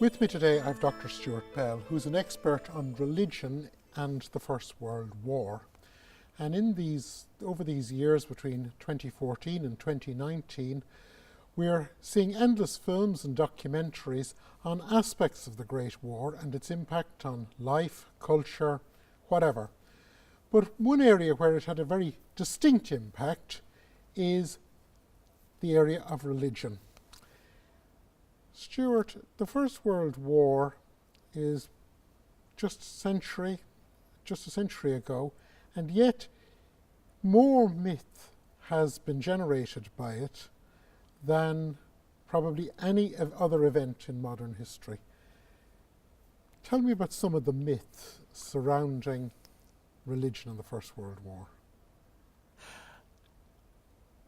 With me today I have Dr Stuart Bell, who's an expert on religion and the First World War. And over these years between 2014 and 2019, we're seeing endless films and documentaries on aspects of the Great War and its impact on life, culture, whatever. But one area where it had a very distinct impact is the area of religion. Stuart, the First World War is just a century ago, and yet more myth has been generated by it than probably any other event in modern history. Tell me about some of the myths surrounding religion in the First World War.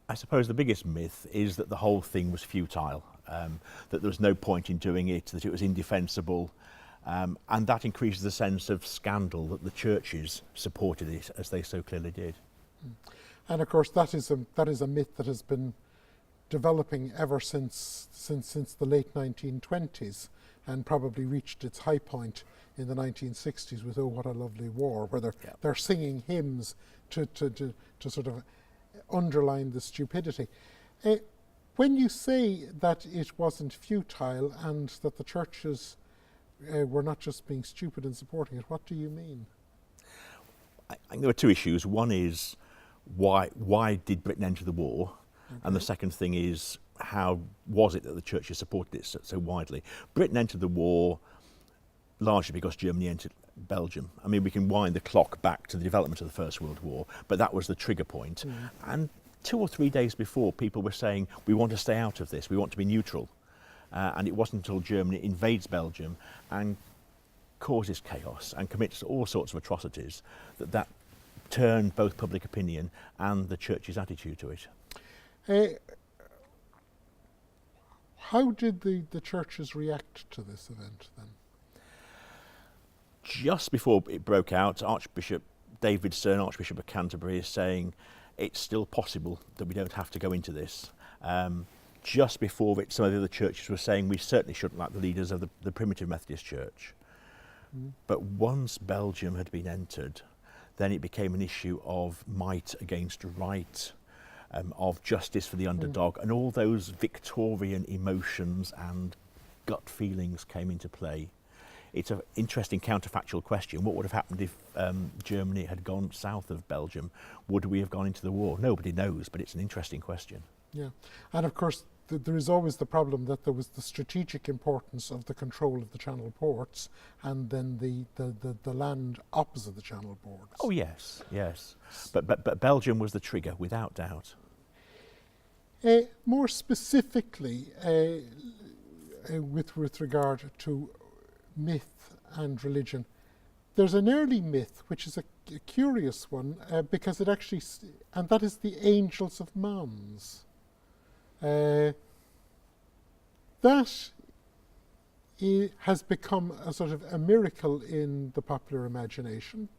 I suppose the biggest myth is that the whole thing was futile, that there was no point in doing it, that it was indefensible, and that increases the sense of scandal that the churches supported it as they so clearly did. And of course that is a myth that has been developing ever since the late 1920s and probably reached its high point in the 1960s with Oh What a Lovely War, where they're singing hymns to sort of underline the stupidity. When you say that it wasn't futile and that the churches were not just being stupid in supporting it, what do you mean? I think there were two issues. One is why did Britain enter the war? Okay. And the second thing is, how was it that the churches supported it so widely? Britain entered the war largely because Germany entered Belgium. I mean, we can wind the clock back to the development of the First World War, but that was the trigger point. And 2 or 3 days before, people were saying, we want to stay out of this, we want to be neutral. And it wasn't until Germany invades Belgium and causes chaos and commits all sorts of atrocities that turned both public opinion and the church's attitude to it. How did the churches react to this event then? Just before it broke out, Archbishop David Stern, Archbishop of Canterbury, is saying it's still possible that we don't have to go into this. Just before it, some of the other churches were saying we certainly shouldn't like the leaders of the Primitive Methodist Church. But once Belgium had been entered, then it became an issue of might against right, of justice for the underdog, and all those Victorian emotions and gut feelings came into play. It's an interesting counterfactual question. What would have happened if Germany had gone south of Belgium? Would we have gone into the war? Nobody knows, but it's an interesting question. Yeah, and of course there is always the problem that there was the strategic importance of the control of the Channel ports and then the land opposite the Channel ports. Oh yes, yes. But Belgium was the trigger, without doubt. More specifically, with regard to myth and religion, there's an early myth which is a curious one because it actually, and that is the Angels of Mounds. That has become a sort of a miracle in the popular imagination,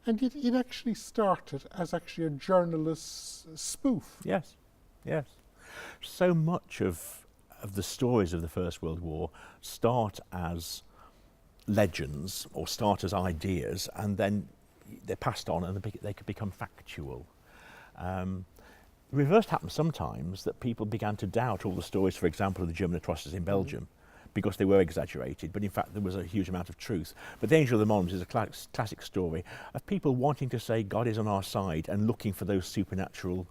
and it actually started as actually a journalist's spoof. Yes, yes. So much of the stories of the First World War start as legends or start as ideas, and then they're passed on and they could become factual. The reverse happened sometimes, that people began to doubt all the stories, for example, of the German atrocities in Belgium, because they were exaggerated, but in fact there was a huge amount of truth. But the Angel of the Mounds is a classic story of people wanting to say God is on our side and looking for those supernatural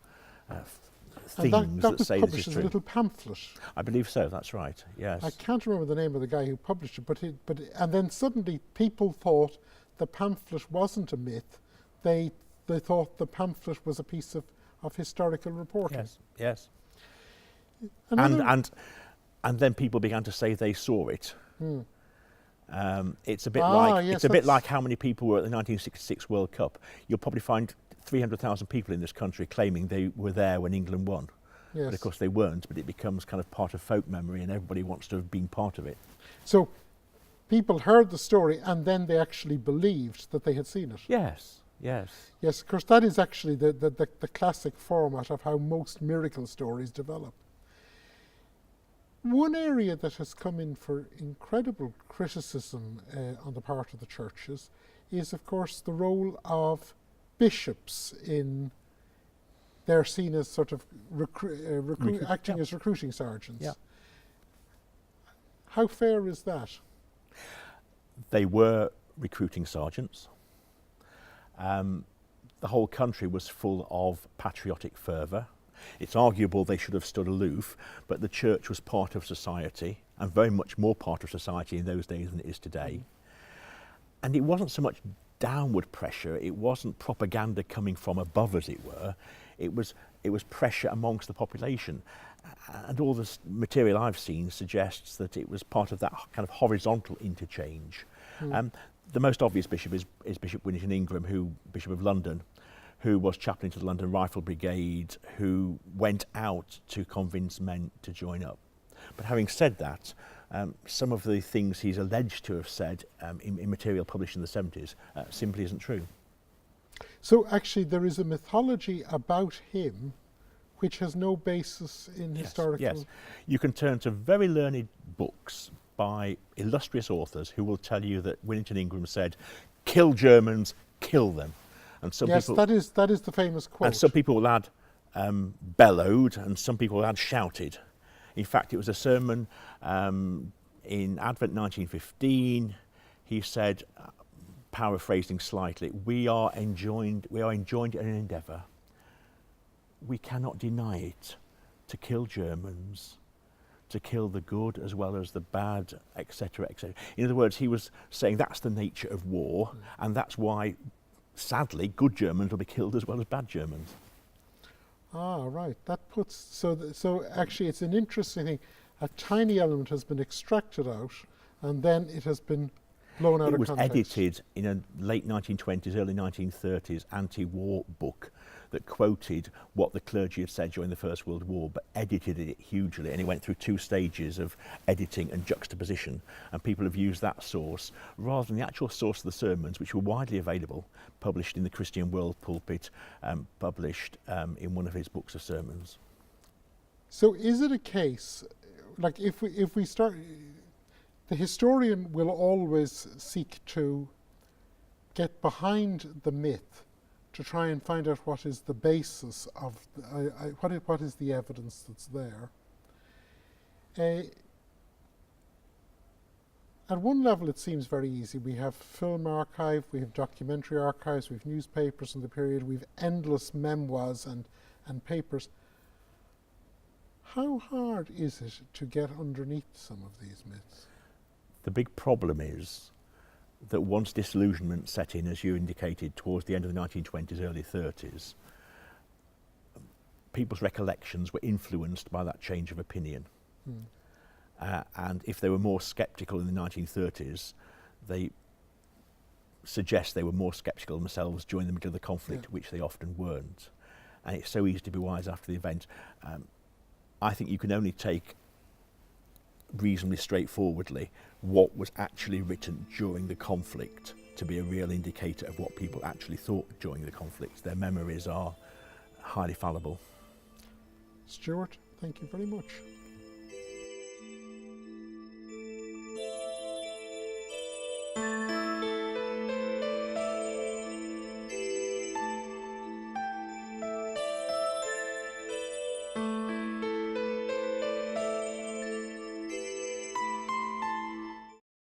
things that say this is true. That was published as a little pamphlet. I believe so, that's right, yes. I can't remember the name of the guy who published it, and then suddenly people thought the pamphlet wasn't a myth. They thought the pamphlet was a piece of historical reporting. Yes, yes. And then people began to say they saw it. It's a bit like how many people were at the 1966 World Cup. You'll probably find 300,000 people in this country claiming they were there when England won. Yes. But of course they weren't, but it becomes kind of part of folk memory and everybody wants to have been part of it. So people heard the story and then they actually believed that they had seen it. Yes. Yes. Yes, of course, that is actually the classic format of how most miracle stories develop. One area that has come in for incredible criticism on the part of the churches is, of course, the role of bishops in. They're seen as sort of acting as recruiting sergeants. Yeah. How fair is that? They were recruiting sergeants. The whole country was full of patriotic fervour. It's arguable they should have stood aloof, but the church was part of society, and very much more part of society in those days than it is today. And it wasn't so much downward pressure, it wasn't propaganda coming from above, as it were. It was pressure amongst the population. And all the material I've seen suggests that it was part of that kind of horizontal interchange. The most obvious bishop is Bishop Winston Ingram, Bishop of London, who was chaplain to the London Rifle Brigade, who went out to convince men to join up. But having said that, some of the things he's alleged to have said in material published in the 70s simply isn't true. So actually there is a mythology about him which has no basis in historical... Yes, you can turn to very learned books by illustrious authors who will tell you that Winston Ingram said, "Kill Germans, kill them." And some people, that is the famous quote. And some people will add bellowed, and some people will add shouted. In fact, it was a sermon in Advent 1915. He said, paraphrasing slightly, we are enjoined in an endeavour. We cannot deny it, to kill Germans, to kill the good as well as the bad, etc., etc. In other words, he was saying that's the nature of war, and that's why, sadly, good Germans will be killed as well as bad Germans. Ah, right. That puts so actually it's an interesting thing. A tiny element has been extracted out, and then it has been blown out of context. It was edited in a late 1920s, early 1930s anti-war book that quoted what the clergy had said during the First World War, but edited it hugely, and it went through 2 stages of editing and juxtaposition, and people have used that source rather than the actual source of the sermons, which were widely available, published in the Christian World Pulpit, published in one of his books of sermons. So is it a case, like if we start, the historian will always seek to get behind the myth to try and find out what is the basis of, what is the evidence that's there. At one level it seems very easy. We have film archive, we have documentary archives, we have newspapers in the period, we have endless memoirs and papers. How hard is it to get underneath some of these myths? The big problem is that once disillusionment set in, as you indicated, towards the end of the 1920s, early 30s, people's recollections were influenced by that change of opinion. And if they were more sceptical in the 1930s, they suggest they were more sceptical themselves during the middle of the conflict, which they often weren't. And it's so easy to be wise after the event. I think you can only take reasonably straightforwardly what was actually written during the conflict to be a real indicator of what people actually thought during the conflict. Their memories are highly fallible. Stuart, thank you very much.